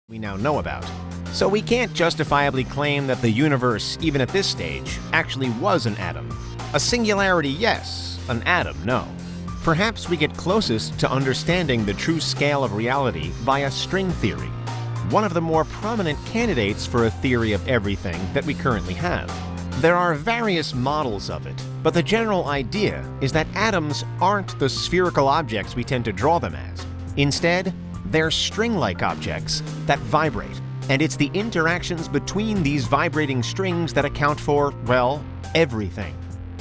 we now know about. So we can't justifiably claim that the universe, even at this stage, actually was an atom. A singularity, yes. An atom, no. Perhaps we get closest to understanding the true scale of reality via string theory, one of the more prominent candidates for a theory of everything that we currently have. There are various models of it, but the general idea is that atoms aren't the spherical objects we tend to draw them as. Instead, they're string-like objects that vibrate, and it's the interactions between these vibrating strings that account for, well, everything.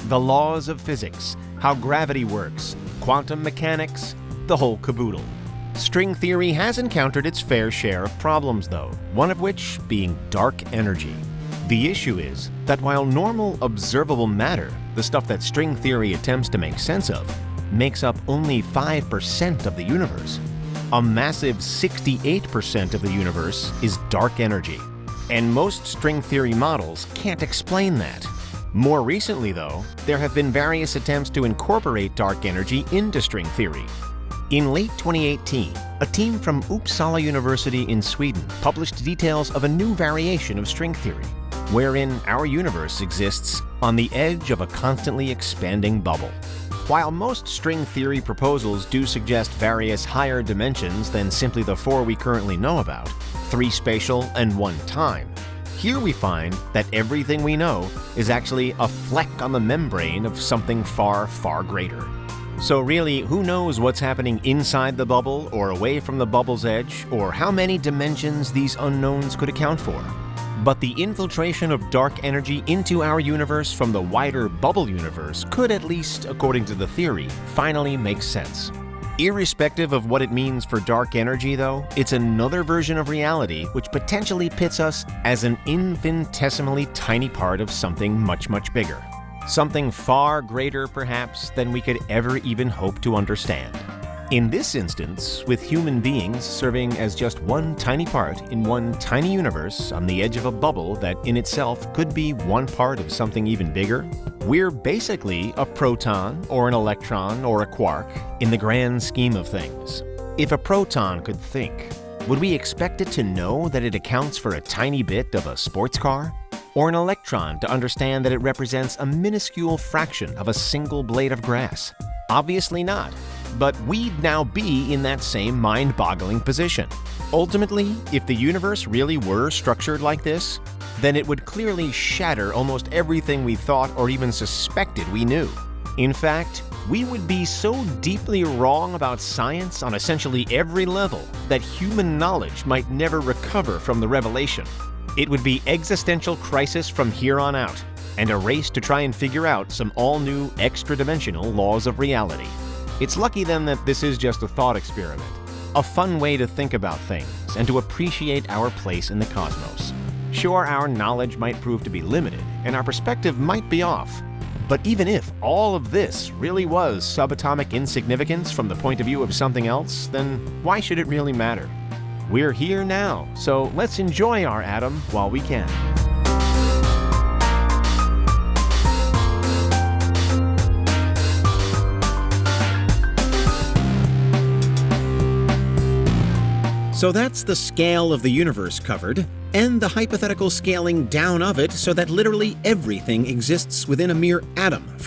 The laws of physics, how gravity works, quantum mechanics, the whole caboodle. String theory has encountered its fair share of problems, though, one of which being dark energy. The issue is that while normal observable matter, the stuff that string theory attempts to make sense of, makes up only 5% of the universe, a massive 68% of the universe is dark energy. And most string theory models can't explain that. More recently, though, there have been various attempts to incorporate dark energy into string theory. In late 2018, a team from Uppsala University in Sweden published details of a new variation of string theory, wherein our universe exists on the edge of a constantly expanding bubble. While most string theory proposals do suggest various higher dimensions than simply the 4 we currently know about, 3 spatial and 1 time, here we find that everything we know is actually a fleck on the membrane of something far, far greater. So really, who knows what's happening inside the bubble or away from the bubble's edge, or how many dimensions these unknowns could account for? But the infiltration of dark energy into our universe from the wider bubble universe could, at least according to the theory, finally make sense. Irrespective of what it means for dark energy, though, it's another version of reality which potentially pits us as an infinitesimally tiny part of something much, much bigger. Something far greater, perhaps, than we could ever even hope to understand. In this instance, with human beings serving as just one tiny part in one tiny universe on the edge of a bubble that in itself could be one part of something even bigger, we're basically a proton or an electron or a quark in the grand scheme of things. If a proton could think, would we expect it to know that it accounts for a tiny bit of a sports car? Or an electron to understand that it represents a minuscule fraction of a single blade of grass? Obviously not. But we'd now be in that same mind-boggling position. Ultimately, if the universe really were structured like this, then it would clearly shatter almost everything we thought or even suspected we knew. In fact, we would be so deeply wrong about science on essentially every level that human knowledge might never recover from the revelation. It would be existential crisis from here on out, and a race to try and figure out some all-new extra-dimensional laws of reality. It's lucky then that this is just a thought experiment, a fun way to think about things and to appreciate our place in the cosmos. Sure, our knowledge might prove to be limited and our perspective might be off, but even if all of this really was subatomic insignificance from the point of view of something else, then why should it really matter? We're here now, so let's enjoy our atom while we can. So that's the scale of the universe covered, and the hypothetical scaling down of it so that literally everything exists within a mere atom